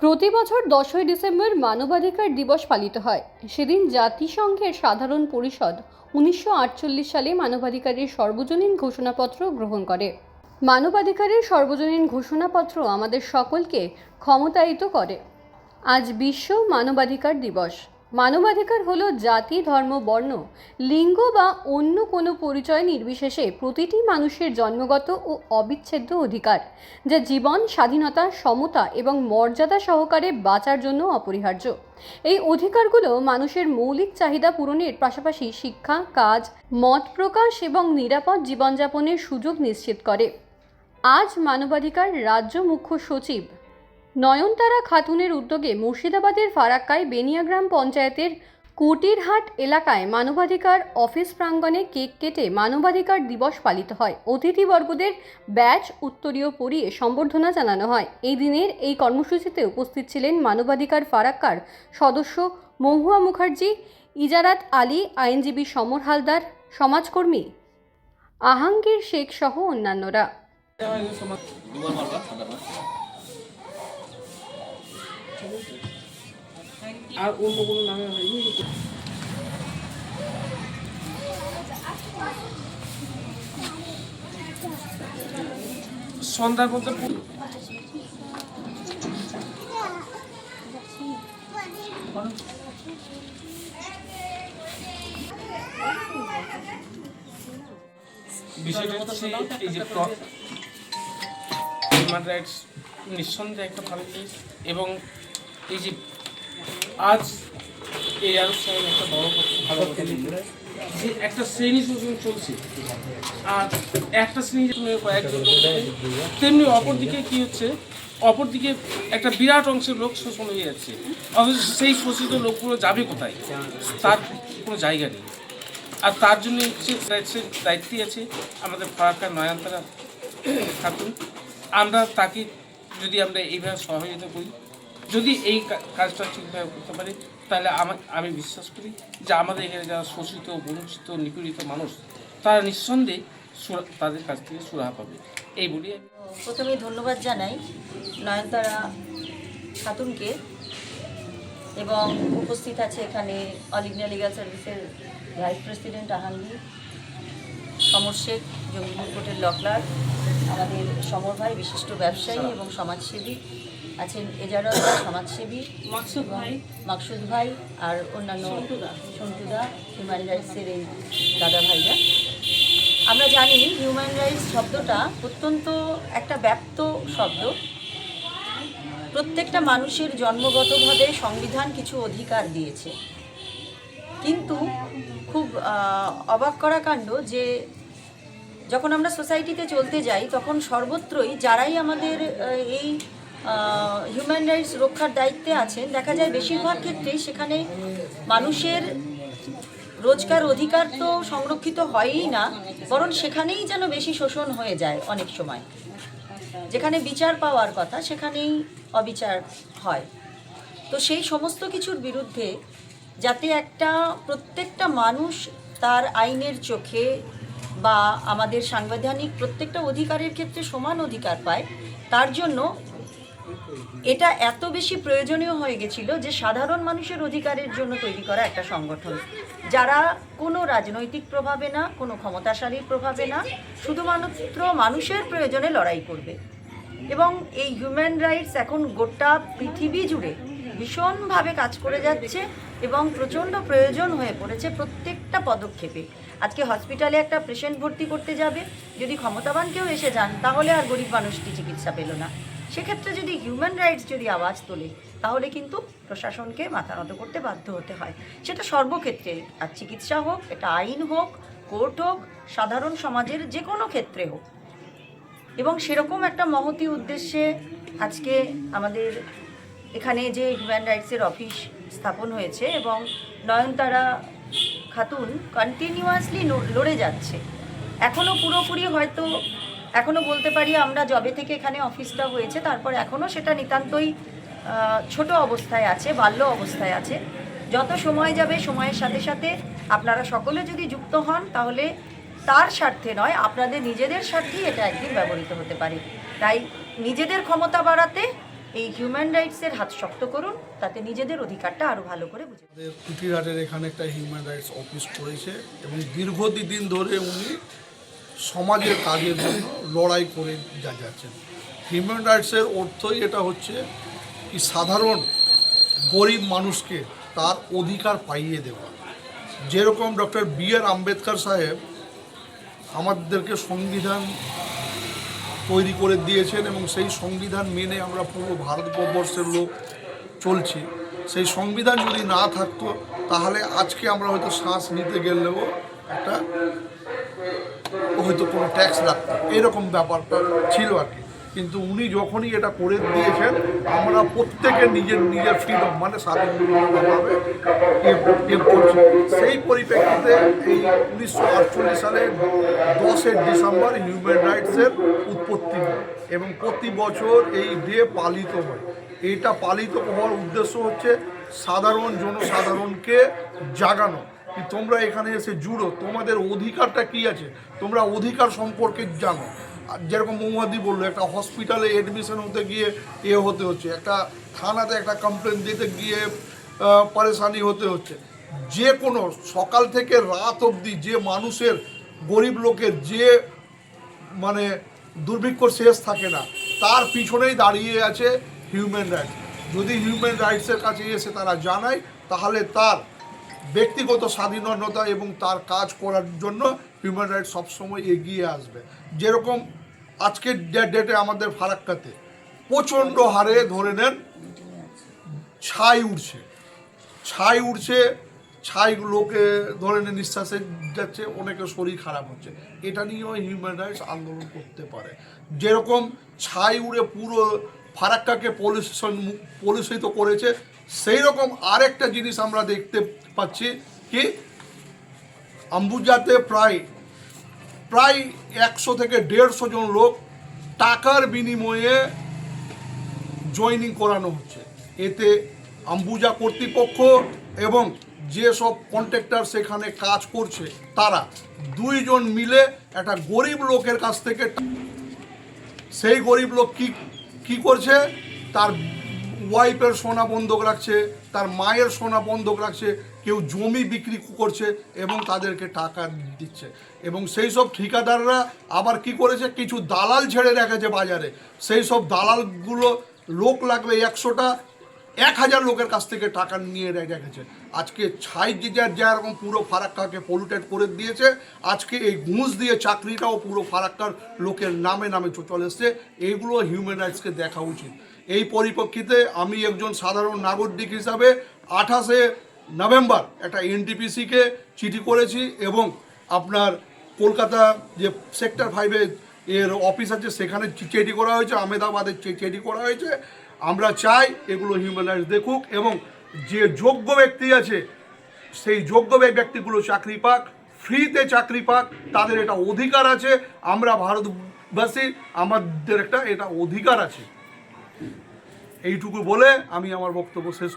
প্রতি বছর 10ই ডিসেম্বর মানবাধিকার দিবস পালিত হয়। সেদিন জাতিসংঘের সাধারণ পরিষদ 1948 সালে মানবাধিকারের সর্বজনীন ঘোষণাপত্র গ্রহণ করে। মানবাধিকারের সর্বজনীন ঘোষণাপত্র আমাদের সকলকে ক্ষমতায়িত করে। আজ বিশ্ব মানবাধিকার দিবস। মানবাধিকার হলো জাতি, ধর্ম, বর্ণ, লিঙ্গ বা অন্য কোনো পরিচয় নির্বিশেষে প্রতিটি মানুষের জন্মগত ও অবিচ্ছেদ্য অধিকার, যা জীবন, স্বাধীনতা, সমতা এবং মর্যাদা সহকারে বাঁচার জন্য অপরিহার্য। এই অধিকারগুলো মানুষের মৌলিক চাহিদা পূরণের পাশাপাশি শিক্ষা, কাজ, মত প্রকাশ এবং নিরাপদ জীবনযাপনের সুযোগ নিশ্চিত করে। আজ মানবাধিকার রাজ্য মুখ্য সচিব নয়নতারা খাতুনের উদ্যোগে মুর্শিদাবাদের ফারাক্কায় বেনিয়াগ্রাম পঞ্চায়েতের কুটিরহাট এলাকায় মানবাধিকার অফিস প্রাঙ্গণে কেক কেটে মানবাধিকার দিবস পালিত হয়। অতিথিবর্গদের ব্যাচ উত্তরীয় পরিয়ে সম্বর্ধনা জানানো হয়। এই দিনের এই কর্মসূচিতে উপস্থিত ছিলেন মানবাধিকার ফারাক্কার সদস্য মহুয়া মুখার্জি, ইজারাত আলী, আইনজীবী সমর হালদার, সমাজকর্মী আহাঙ্গীর শেখ সহ অন্যান্যরা। আর অন্য কোনো নামে সন্ধ্যার মধ্যে বিষয়টা হচ্ছে এই যে হিউম্যান রাইটস নিঃসন্দেহে একটা ভালো জিনিস, এবং এই যে আজ এই আলোচনায় একটা বড় ভালো কথা যে একটা শ্রেণী শোষণ চলছে, আর একটা শ্রেণী তেমনি অপরদিকে কি হচ্ছে, অপরদিকে একটা বিরাট অংশের লোক শোষণ হয়ে যাচ্ছে। অথচ সেই শোষিত লোকগুলো যাবে কোথায়, তার কোনো জায়গা নেই। আর তার জন্য দায়িত্বে আছে আমাদের ফারাক্কার নয়নতারা খাতুন। আমরা তাকে যদি আমরা এইভাবে সহযোগিতা করি, যদি এই কাজটা ঠিকভাবে করতে পারি, তাহলে আমি বিশ্বাস করি যে আমাদের এখানে যারা শোষিত, বঞ্চিত, নিপীড়িত মানুষ, তারা নিঃসন্দেহে তাদের কাছ থেকে সুরাহা পাবে। এই বলি প্রথমেই ধন্যবাদ জানাই নয়নতারা খাতুনকে, এবং উপস্থিত আছে এখানে অল ইন্ডিয়া লিগাল সার্ভিসের ভাইস প্রেসিডেন্ট আহাঙ্গীর, সমর শেখ, জঙ্গিপুর কোর্টের ল ক্লার্ক, আমাদের সমর ভাই বিশিষ্ট ব্যবসায়ী এবং সমাজসেবী আছেন, এজারাত সমাজসেবী, মাকসুদ ভাই, আর অন্যান্য সন্টুদা, হিউম্যান রাইটসের এই দাদা ভাইরা। আমরা জানি হিউম্যান রাইটস শব্দটা অত্যন্ত একটা ব্যাপ্ত শব্দ। প্রত্যেকটা মানুষের জন্মগতভাবে সংবিধান কিছু অধিকার দিয়েছে, কিন্তু খুব অবাক করা কাণ্ড যে যখন আমরা সোসাইটিতে চলতে যাই, তখন সর্বত্রই যারাই আমাদের এই হিউম্যান রাইটস রক্ষার দায়িত্বে আছেন, দেখা যায় বেশিরভাগ ক্ষেত্রেই সেখানে মানুষের রোজকার অধিকার তো সংরক্ষিত হয়ই না, বরং সেখানেই যেন বেশি শোষণ হয়ে যায়। অনেক সময় যেখানে বিচার পাওয়ার কথা সেখানেই অবিচার হয়। তো সেই সমস্ত কিছুর বিরুদ্ধে যাতে প্রত্যেকটা মানুষ তার আইনের চোখে বা আমাদের সাংবিধানিক প্রত্যেকটা অধিকারের ক্ষেত্রে সমান অধিকার পায়, তার জন্য এটা এত বেশি প্রয়োজনীয় হয়ে গেছিল যে সাধারণ মানুষের অধিকারের জন্য তৈরি করা একটা সংগঠন, যারা কোনো রাজনৈতিক প্রভাবে না, কোনো ক্ষমতাশালীর প্রভাবে না, শুধুমাত্র মানুষের প্রয়োজনে লড়াই করবে। এবং এই হিউম্যান রাইটস এখন গোটা পৃথিবী জুড়ে ভীষণভাবে কাজ করে যাচ্ছে এবং প্রচণ্ড প্রয়োজন হয়ে পড়েছে প্রত্যেকটা পদক্ষেপে। আজকে হসপিটালে একটা পেশেন্ট ভর্তি করতে যাবে, যদি ক্ষমতাবান কেউ এসে যান, তাহলে আর গরিব মানুষটি চিকিৎসা পেল না। সেক্ষেত্রে যদি হিউম্যান রাইটস যদি আওয়াজ তোলে, তাহলে কিন্তু প্রশাসনকে মাথা নত করতে বাধ্য হতে হয়। সেটা সর্বক্ষেত্রে, আর চিকিৎসা হোক, এটা আইন হোক, কোর্ট হোক, সাধারণ সমাজের যে কোনো ক্ষেত্রে হোক। এবং সেরকম একটা মহতী উদ্দেশ্যে আজকে আমাদের এখানে যে হিউম্যান রাইটসের অফিস স্থাপন হয়েছে, এবং নয়নতারা খাতুন কন্টিনিউয়াসলি লড়ে যাচ্ছে। এখনও পুরোপুরি হয়তো এখনও বলতে পারি আমরা যবে থেকে এখানে অফিসটা হয়েছে, তারপর এখনও সেটা নিতান্তই ছোট অবস্থায় আছে, বাল্য অবস্থায় আছে। যত সময় যাবে, সময়ের সাথে সাথে আপনারা সকলে যদি যুক্ত হন, তাহলে তার স্বার্থে নয়, আপনাদের নিজেদের স্বার্থেই এটা একদিন ব্যবহৃত হতে পারে। তাই নিজেদের ক্ষমতা বাড়াতে এই হিউম্যান রাইটসের হাত শক্ত করুন, তাতে নিজেদের অধিকারটা আরও ভালো করে বুঝে। আমাদের কুটিরহাটের এখানে একটা হিউম্যান রাইটস অফিস করেছে এবং দীর্ঘদিন ধরে উনি সমাজের কাজের জন্য লড়াই করে যাচ্ছেন। হিউম্যান রাইটসের অর্থই এটা হচ্ছে কি সাধারণ গরিব মানুষকে তার অধিকার পাইয়ে দেওয়া। যেরকম ডক্টর বি.আর. আম্বেদকর সাহেব আমাদেরকে সংবিধান তৈরি করে দিয়েছেন এবং সেই সংবিধান মেনে আমরা পুরো ভারতবর্ষের লোক চলছি। সেই সংবিধান যদি না থাকতো তাহলে আজকে আমরা হয়তো শ্বাস নিতে গেলেও একটা হয়তো কোনো ট্যাক্স লাগতো, এরকম ব্যাপারটা ছিল আর কি। কিন্তু উনি যখনই এটা করে দিয়েছেন আমরা প্রত্যেকে নিজের ফ্রিডম মানে স্বাধীনভাবে করছি। সেই পরিপ্রেক্ষিতে এই 1948 সালের 10 ডিসেম্বর হিউম্যান রাইটসের উৎপত্তি হয় এবং প্রতি বছর এই ডে পালিত হয়। এইটা পালিত হওয়ার উদ্দেশ্য হচ্ছে সাধারণ জনসাধারণকে জাগানো কি তোমরা এখানে এসে জুড়ো, তোমাদের অধিকারটা কি আছে, তোমরা অধিকার সম্পর্কে জানো। যেরকম মৌমাদি বললো, একটা হসপিটালে অ্যাডমিশন হতে গিয়ে হতে হচ্ছে, একটা থানাতে একটা কমপ্লেন দিতে গিয়ে পরেশানি হতে হচ্ছে। যে কোনো সকাল থেকে রাত অবধি যে মানুষের গরিব লোকের যে মানে দুর্ভিক্ষ শেষ থাকে না, তার পিছনেই দাঁড়িয়ে আছে হিউম্যান রাইটস। যদি হিউম্যান রাইটসের কাছে এসে তারা জানায় তাহলে তার ব্যক্তিগত স্বাধীনতা এবং তার কাজ করার জন্য হিউম্যান রাইটস সবসময় এগিয়ে আসবে। যেরকম আজকের ডেটে আমাদের ফারাক্কাতে প্রচণ্ড হারে ধরে নেন ছাই উঠছে, ছাই লোকে ধরে নেন নিঃশ্বাসে যাচ্ছে, অনেকের শরীর খারাপ হচ্ছে। এটা নিয়েও হিউম্যান রাইটস আন্দোলন করতে পারে। যেরকম ছাই উড়ে পুরো ফারাক্কাকে পলিউশিত করেছে, সেই রকম আরেকটা জিনিস আমরা দেখতে পাচ্ছি কি আম্বুজাতে প্রায় 100 থেকে 150 জন লোক টাকার বিনিময়ে জয়েনিং করানো হচ্ছে। এতে আম্বুজা কর্তৃপক্ষ এবং যেসব কন্ট্রাক্টর সেখানে কাজ করছে তারা 2 জন মিলে একটা গরিব লোকের কাছ থেকে, সেই গরিব লোক কি করছে, তার ওয়াইফের সোনা বন্ধক রাখছে, তার মায়ের সোনা বন্ধক রাখছে, কেউ জমি বিক্রি করছে এবং তাদেরকে টাকা দিচ্ছে। এবং সেই সব ঠিকাদাররা আবার কি করেছে, কিছু দালাল ছেড়ে রেখেছে বাজারে। সেই সব দালালগুলো লোক লাগবে 100টা 1000 লোকের কাছ থেকে টাকা নিয়ে রেখেছে। আজকে ছাই যেরকম পুরো ফারাক্কাকে পলিউটেড করে দিয়েছে, আজকে এই ঘুষ দিয়ে চাকরিটাও পুরো ফারাক্কার লোকের নামে চলে এসছে। এইগুলো হিউম্যান রাইটসকে দেখা উচিত। এই পরিপ্রেক্ষিতে আমি একজন সাধারণ নাগরিক হিসাবে 28শে নভেম্বর একটা এনটিপিসিকে চিঠি করেছি এবং আপনার কলকাতা যে সেক্টর 5-এ এর অফিস আছে সেখানে চিঠি করা হয়েছে, আহমেদাবাদে চিঠি করা হয়েছে। আমরা চাই এগুলো হিউম্যান রাইটস দেখুক এবং যে যোগ্য ব্যক্তি আছে সেই যোগ্য ব্যক্তিগুলো চাকরি পাক, ফ্রিতে চাকরি পাক, তাদের এটা অধিকার আছে। আমরা ভারতবাসী, আমাদের এটা অধিকার আছে। এইটুকু বলে আমি আমার বক্তব্য শেষ